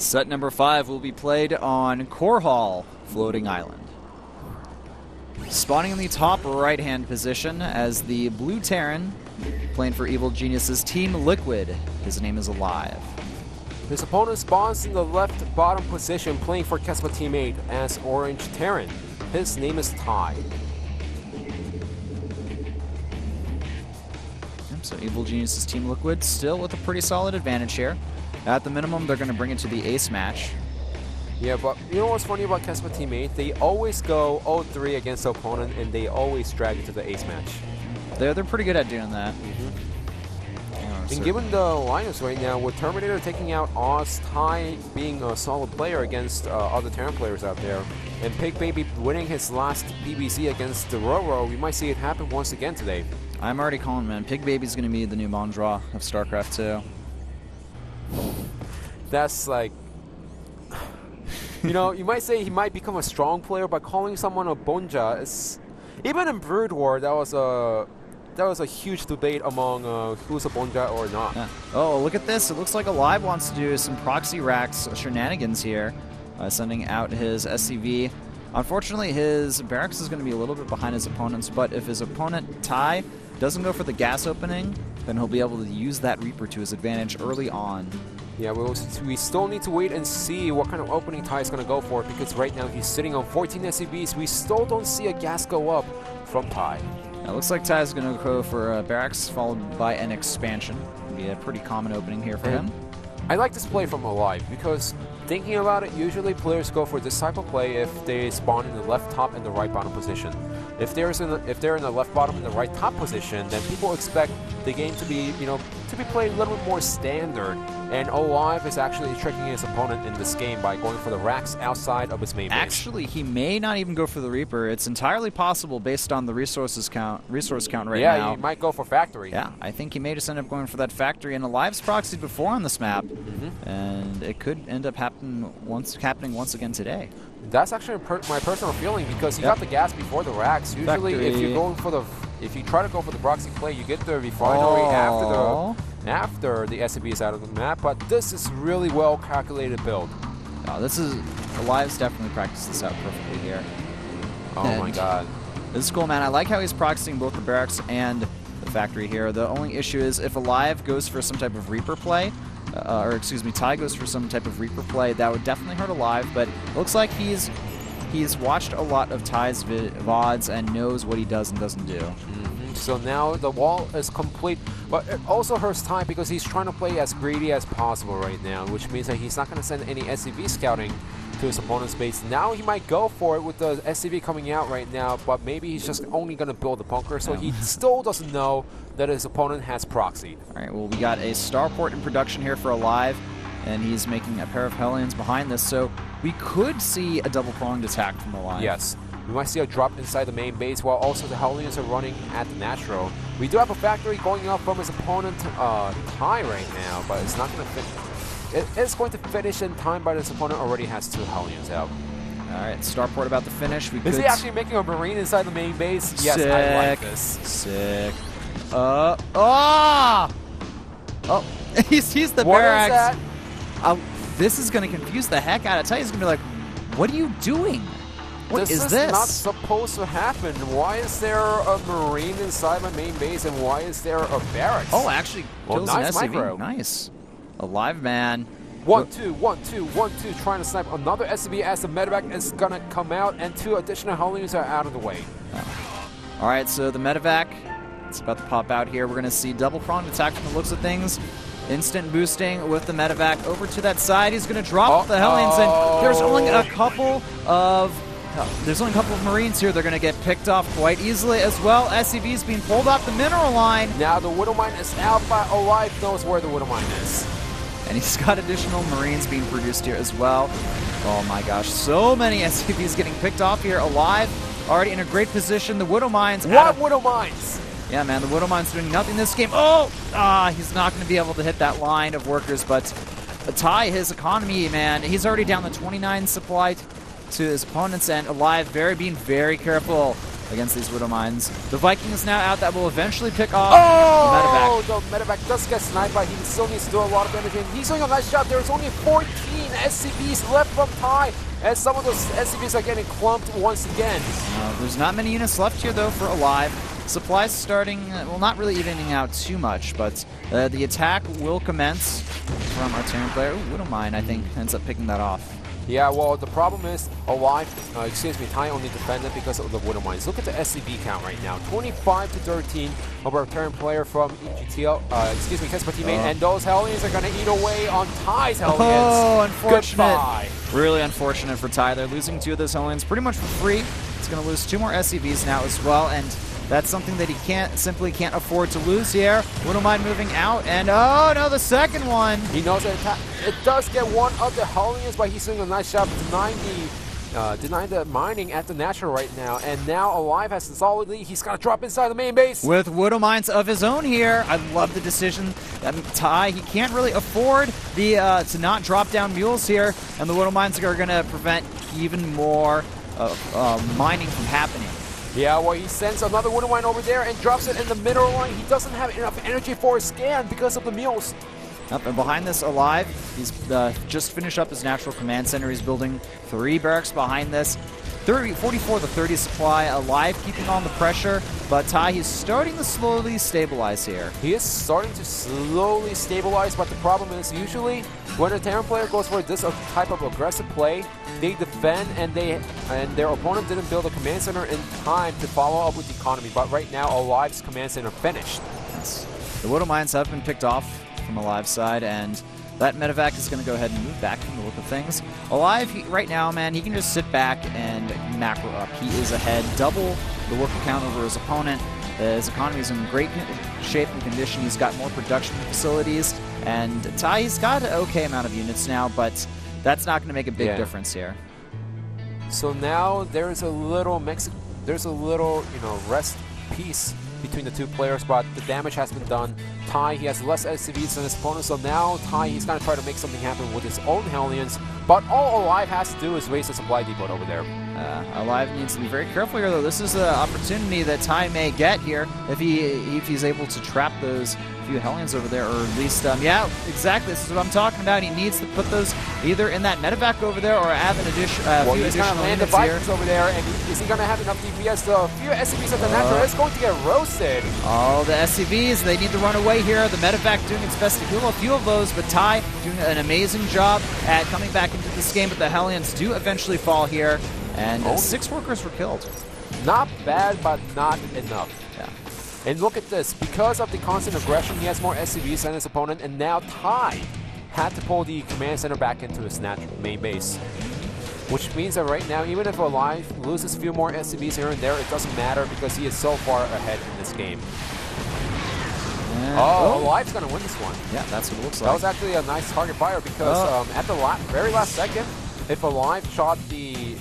Set number 5 will be played on Korhal, Floating Island. Spawning in the top right-hand position as the Blue Terran, playing for Evil Genius's Team Liquid. His name is Alive. His opponent spawns in the left bottom position, playing for Kespa teammate as Orange Terran. His name is Ty. So Evil Genius's Team Liquid still with a pretty solid advantage here. At the minimum, they're going to bring it to the ace match. Yeah, but you know what's funny about Kespa teammate? They always go 0-3 against the opponent, and they always drag it to the ace match. They're pretty good at doing that. And given the lineups right now, with Terminator taking out Oz, Ty being a solid player against other Terran players out there, and Pig Baby winning his last PBC against the Roro, we might see it happen once again today. I'm already calling, man. Pig Baby's going to be the new Mondraw of Starcraft2. That's like, you know, you might say he might become a strong player by calling someone a Bonja. Even in Brood War, that was a huge debate among who's a Bonja or not. Yeah. Oh, look at this. It looks like Alive wants to do some proxy racks shenanigans here, sending out his SCV. Unfortunately, his barracks is going to be a little bit behind his opponents, but if his opponent, Ty, doesn't go for the gas opening, then he'll be able to use that Reaper to his advantage early on. Yeah, we still need to wait and see what kind of opening Ty is going to go for, because right now he's sitting on 14 SCVs. We still don't see a gas go up from Ty. It looks like Ty is going to go for barracks followed by an expansion. It'll be a pretty common opening here for him. I like this play from Alive because, thinking about it, usually players go for this type of play if they spawn in the left top and the right bottom position. If they're in the left bottom and the right top position, then people expect the game to be, to be played a little bit more standard. And Alive is actually tricking his opponent in this game by going for the racks outside of his main base. Actually, he may not even go for the Reaper. It's entirely possible based on the resource count right now. Yeah, he might go for factory. Yeah, I think he may just end up going for that factory. And Alive's proxied before on this map, and it could end up happening once again today. That's actually my personal feeling, because he got the gas before the racks. Usually, if you try to go for the proxy play, you get the refinery after the SCV is out of the map. But this is really well calculated build. Alive's definitely practiced this out perfectly here. Oh my god. This is cool, man. I like how he's practicing both the barracks and the factory here. The only issue is if Alive goes for some type of Reaper play, or excuse me, Ty goes for some type of Reaper play, that would definitely hurt Alive, but it looks like he's watched a lot of Ty's VODs and knows what he does and doesn't do. So now the wall is complete, but it also hurts Ty because he's trying to play as greedy as possible right now, which means that he's not going to send any SCV scouting to his opponent's base. Now he might go for it with the SCV coming out right now, but maybe he's just only going to build a bunker, so he still doesn't know that his opponent has proxied. All right, well, we got a starport in production here for Alive, and he's making a pair of Hellions behind this, so we could see a double-pronged attack from Alive. Yes. We might see a drop inside the main base, while also the Hellions are running at the natural. We do have a factory going up from his opponent, Ty, right now, but it's not going to finish. It is going to finish in time, but his opponent already has 2 Hellions out. All right, starport about to finish. Is he actually making a Marine inside the main base? Yes, I like this. Sick. Oh, he sees the barracks. What is that? This is going to confuse the heck out of Ty. He's going to be like, what are you doing? What is this? This is not supposed to happen. Why is there a Marine inside my main base, and why is there a barracks? Oh, actually, kills nice an SCV. micro. Nice. Alive, man. 1-2, 1-2, 1-2, trying to snipe another SCV as the medevac is going to come out, and 2 additional Hellions are out of the way. All right, so the medevac, it's about to pop out here. We're going to see double-pronged attack from the looks of things. Instant boosting with the medevac over to that side. He's going to drop the Hellions, and there's only a couple of Marines here. They're going to get picked off quite easily as well. SCV's being pulled off the mineral line. Now the Widow Mine is out, but Alive knows where the Widow Mine is. And he's got additional Marines being produced here as well. Oh my gosh, so many SCVs getting picked off here. Alive, already in a great position. The Widow Mine's Widow Mines? Yeah, man, the Widow Mine's doing nothing this game. Oh! He's not going to be able to hit that line of workers, but Ty, his economy, man, he's already down the 29 supply to his opponents, and Alive being very careful against these Widow Mines. The Viking is now out. That will eventually pick off the medevac. The medevac does get sniped, but he still needs to do a lot of damage. And he's doing a nice job. There's only 14 SCVs left from Ty, and some of those SCVs are getting clumped once again. There's not many units left here, though, for Alive. Supplies starting, well, not really evening out too much, but the attack will commence from our Terran player. Ooh, Widow Mine, I think, ends up picking that off. Yeah, well, the problem is Ty only defended because of the Widow Mines. Look at the SCV count right now. 25 to 13 of our Terran player from EGTL, Kespa teammate, and those Hellions are going to eat away on Ty's Hellions. Oh, unfortunate. Goodbye. Really unfortunate for Ty. They're losing 2 of those Hellions pretty much for free. He's going to lose 2 more SCVs now as well, and that's something that he simply can't afford to lose here. Widow Mine moving out, and oh no, the second one! He knows that it does get one of the Hellions, but he's doing a nice job denying the mining at the natural right now. And now Alive has the solid lead. He's got to drop inside the main base. With Widow Mines of his own here. I love the decision. Ty, he can't really afford to not drop down mules here, and the Widow Mines are going to prevent even more mining from happening. Yeah, well, he sends another Widow Mine over there and drops it in the middle line. He doesn't have enough energy for a scan because of the mules. Up and behind this, Alive, he's just finished up his natural command center. He's building 3 barracks behind this. 44 to 30 supply. Alive keeping on the pressure, but Ty, he's starting to slowly stabilize here. He is starting to slowly stabilize, but the problem is usually when a Terran player goes for this type of aggressive play, they defend and their opponent didn't build a command center in time to follow up with the economy. But right now, Alive's command center finished. Yes. The Widow Mines have been picked off from Alive's side, and that medevac is going to go ahead and move back from the look of things. Alive, right now, man, he can just sit back and macro up. He is ahead, double the worker count over his opponent. His economy is in great shape and condition. He's got more production facilities, and Ty, he's got an okay amount of units now, but that's not going to make a big difference here. So now there's a little rest piece between the 2 players, but the damage has been done. Ty, he has less SCVs than his opponent, so now Ty, he's going to try to make something happen with his own Hellions, but all Alive has to do is raise the supply depot over there. Alive needs to be very careful here, though. This is an opportunity that Ty may get here if he's able to trap those few Hellions over there, or at least, yeah, exactly. This is what I'm talking about. He needs to put those either in that medevac over there or have an few additional units here. Land the Vikings over there, and is he going to have enough DPS? The few SCVs at the natural is going to get roasted. Oh, the SCVs, they need to run away here. The medevac doing its best to heal a few of those, but Ty doing an amazing job at coming back into this game, but the Hellions do eventually fall here, and 6 workers were killed. Not bad, but not enough. Yeah. And look at this. Because of the constant aggression, he has more SCVs than his opponent, and now Ty had to pull the command center back into his natural main base. Which means that right now, even if Alive loses a few more SCVs here and there, it doesn't matter because he is so far ahead in this game. Alive's going to win this one. Yeah, that's what it looks like. That was actually a nice target fire because at the very last second, if Alive shot the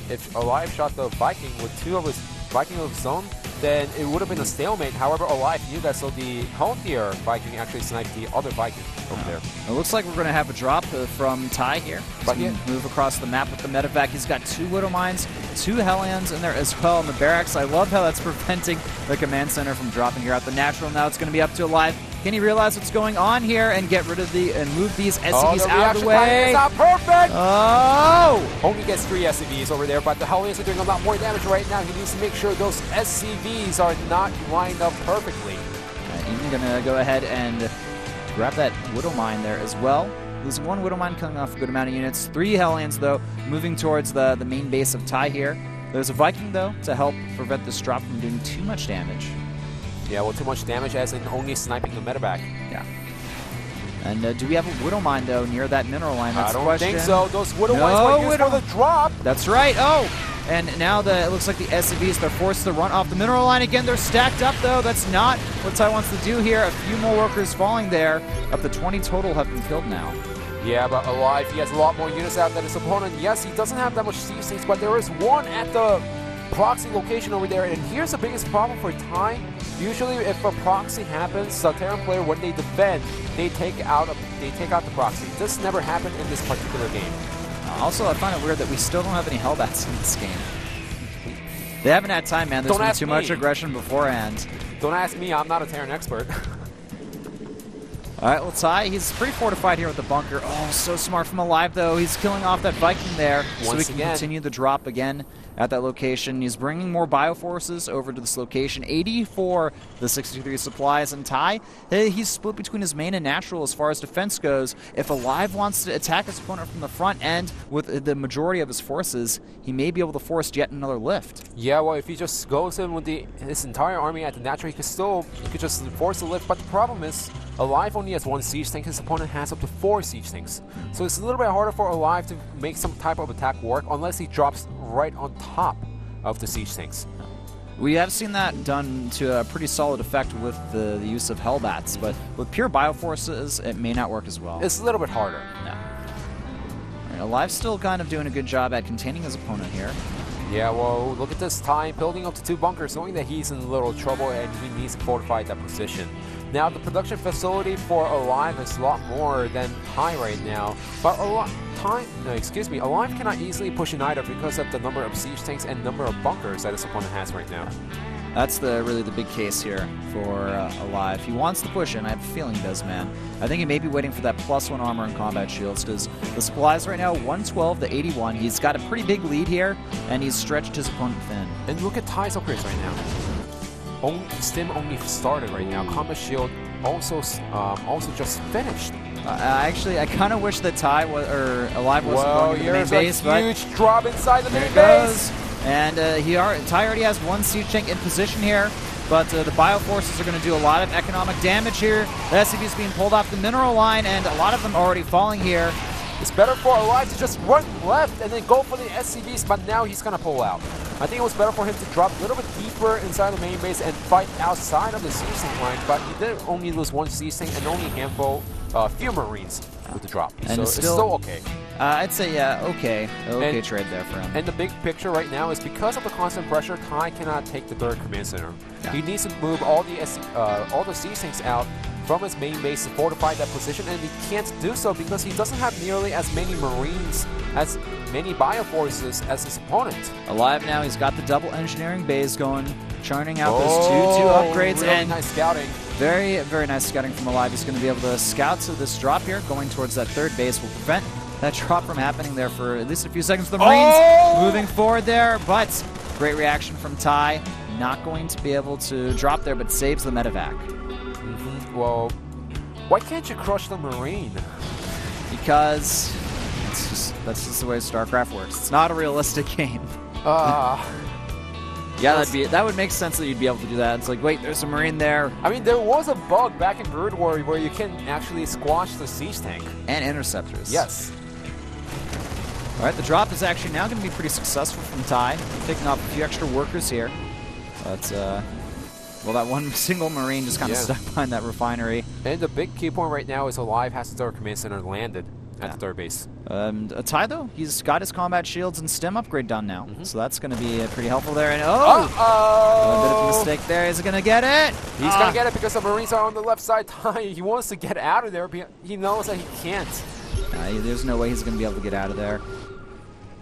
Viking with 2 of his Viking of his own, then it would have been a stalemate. However, Alive knew that, so the healthier Viking actually sniped the other Viking over there. It looks like we're going to have a drop from Ty here. But move across the map with the medevac. He's got 2 Widow Mines, 2 Hellions in there as well in the barracks. I love how that's preventing the command center from dropping here at the natural. Now it's going to be up to Alive. Can he realize what's going on here and get rid of and move these SCVs out of the way? It's not perfect! Oh! Only gets 3 SCVs over there, but the Hellions are doing a lot more damage right now. He needs to make sure those SCVs are not lined up perfectly. Even going to go ahead and grab that Widow Mine there as well. Losing 1 Widow Mine, coming off a good amount of units. 3 Hellions, though, moving towards the main base of Ty here. There's a Viking, though, to help prevent this drop from doing too much damage. Yeah, well, too much damage as in only sniping the medevac. Yeah. And do we have a Widow Mine, though, near that mineral line? That's I don't think so. Those Widow Mines were used for the drop. That's right. Oh! And now it looks like the SCVs, they're forced to run off the mineral line again. They're stacked up, though. That's not what Ty wants to do here. A few more workers falling there. Up to 20 total have been killed now. Yeah, but Alive, he has a lot more units out than his opponent. Yes, he doesn't have that much siege states, but there is one at the proxy location over there. And here's the biggest problem for Ty. Usually, if a proxy happens, the Terran player, when they defend, they take out the proxy. This never happened in this particular game. Also, I find it weird that we still don't have any Hellbats in this game. They haven't had time, man. There's Don't been ask too me. much aggression beforehand. Don't ask me, I'm not a Terran expert. All right, well, Ty, he's pretty fortified here with the bunker. Oh, so smart from Alive, though. He's killing off that Viking there so he can continue the drop again at that location. He's bringing more Bioforces over to this location. 80 for the 63 supplies. And Ty, he's split between his main and natural as far as defense goes. If Alive wants to attack his opponent from the front end with the majority of his forces, he may be able to force yet another lift. Yeah, well, if he just goes in with his entire army at the natural, he could just force a lift. But the problem is, Alive only has 1 siege tank, his opponent has up to 4 siege tanks. So it's a little bit harder for Alive to make some type of attack work unless he drops right on top of the siege tanks. We have seen that done to a pretty solid effect with the use of Hellbats, but with pure Bioforces, it may not work as well. It's a little bit harder. No. Right, Alive's still kind of doing a good job at containing his opponent here. Yeah, well, look at this time, building up to 2 bunkers, knowing that he's in a little trouble and he needs to fortify that position. Now, the production facility for Alive is a lot more than Ty right now, but Alive cannot easily push in either because of the number of siege tanks and number of bunkers that his opponent has right now. That's really the big case here for Alive. He wants to push in. I have a feeling he does, man. I think he may be waiting for that +1 armor and combat shields because the supplies right now, 112 to 81. He's got a pretty big lead here, and he's stretched his opponent thin. And look at Ty's upgrades right now. Stim only started right now. Combat shield also just finished. Actually, I kind of wish that Ty or Alive wasn't going to the main base, but huge drop inside the main base. And Ty already has 1 siege tank in position here, but the Bioforces are going to do a lot of economic damage here. The SCV's being pulled off the mineral line, and a lot of them already falling here. It's better for Alive to just run left and then go for the SCVs, but now he's going to pull out. I think it was better for him to drop a little bit deeper inside the main base and fight outside of the siege tank line, but he did only lose 1 siege tank and only a handful, few Marines with the drop. And so it's still okay. I'd say, yeah, okay trade there for him. And the big picture right now is because of the constant pressure, Ty cannot take the 3rd command center. Yeah. He needs to move all the siege tanks out from his main base to fortify that position, and he can't do so because he doesn't have nearly as many Marines, as many Bioforces as his opponent. Alive now, he's got the double engineering bays going, churning out those 2 upgrades. Really and nice scouting. Very, very nice scouting from Alive. He's going to be able to scout to this drop here, going towards that 3rd base will prevent that drop from happening there for at least a few seconds. The Marines moving forward there, but great reaction from Ty. Not going to be able to drop there, but saves the medevac. Well, why can't you crush the Marine? Because that's just the way StarCraft works. It's not a realistic game. Yeah, that would make sense that you'd be able to do that. It's like, wait, there's a Marine there. I mean, there was a bug back in Brood War where you can actually squash the siege tank. And interceptors. Yes. All right, the drop is actually now going to be pretty successful from Ty, picking off a few extra workers here. But, well, that 1 single Marine just kind of stuck behind that refinery. And the big key point right now is Alive has the 3rd command center landed at the 3rd base. Ty, though, he's got his combat shields and stem upgrade done now. So that's going to be pretty helpful there. And a bit of a mistake there. Is he going to get it? He's going to get it because the Marines are on the left side. Ty, he wants to get out of there, but he knows that he can't. There's no way he's going to be able to get out of there.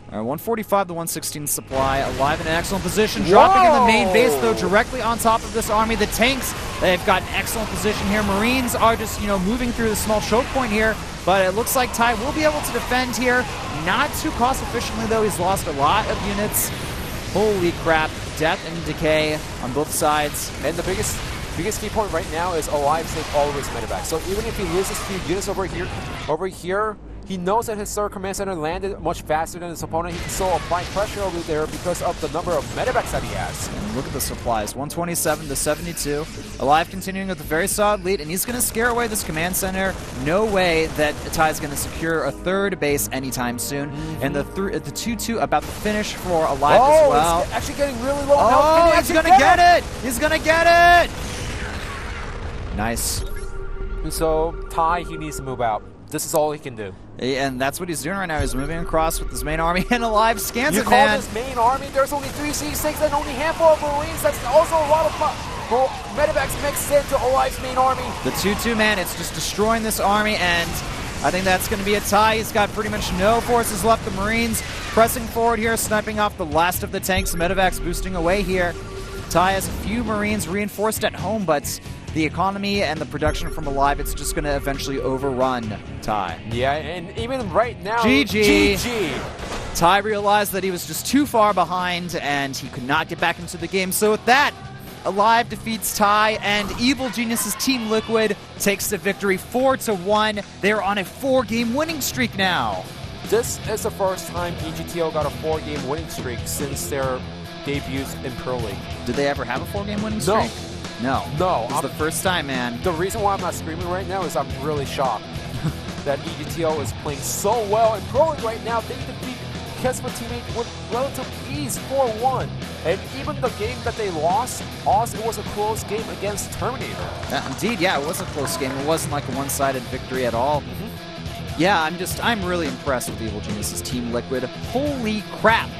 All right, 145 to 116 supply. Alive in an excellent position. Dropping in the main base, though, directly on top of this army. The tanks, they've got an excellent position here. Marines are just, moving through the small choke point here. But it looks like Ty will be able to defend here. Not too cost efficiently, though. He's lost a lot of units. Holy crap. Death and decay on both sides. And the biggest key point right now is Alive saved all of his medevac. So even if he loses a few units over here, he knows that his 3rd command center landed much faster than his opponent. He can still apply pressure over there because of the number of medevacs that he has. And look at the supplies, 127 to 72. Alive continuing with a very solid lead, and he's going to scare away this command center. No way that Ty's going to secure a 3rd base anytime soon. And the 2-2 about to finish for Alive as well. He's actually getting really low health. He's going to get it! He's going to get it! Nice. And so Ty, he needs to move out. This is all he can do. And that's what he's doing right now. He's moving across with his main army, and Alive scans it, man. You call this main army? There's only 3 siege tanks and only a handful of Marines. That's also a lot of medevacs mixed into Alive's main army. The 2-2, man, it's just destroying this army, and I think that's going to be a Ty. He's got pretty much no forces left. The Marines pressing forward here, sniping off the last of the tanks. Medevac's boosting away here. TvT has a few Marines reinforced at home, but the economy and the production from Alive, it's just going to eventually overrun TvT. Yeah, and even right now, GG. GG. TvT realized that he was just too far behind and he could not get back into the game. So with that, Alive defeats TvT, and Evil Genius's Team Liquid takes the victory 4-1. They're on a 4-game winning streak now. This is the first time EGTO got a 4-game winning streak since their debuts in Pro League. Did they ever have a 4-game winning streak? No. No. It's the first time, man. The reason why I'm not screaming right now is I'm really shocked that EGTO is playing so well in Pro League right now. They defeat Kesma teammate with relative ease 4-1. And even the game that they lost, it was a close game against Terminator. Indeed, yeah, it was a close game. It wasn't like a one-sided victory at all. Yeah, I'm really impressed with Evil Genius's Team Liquid. Holy crap,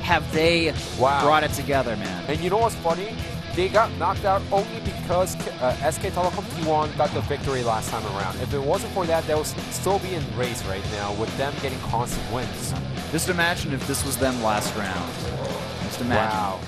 have they brought it together, man. And you know what's funny? They got knocked out only because SK Telecom T1 got the victory last time around. If it wasn't for that, they would still be in race right now with them getting constant wins. Just imagine if this was them last round. Just imagine. Wow.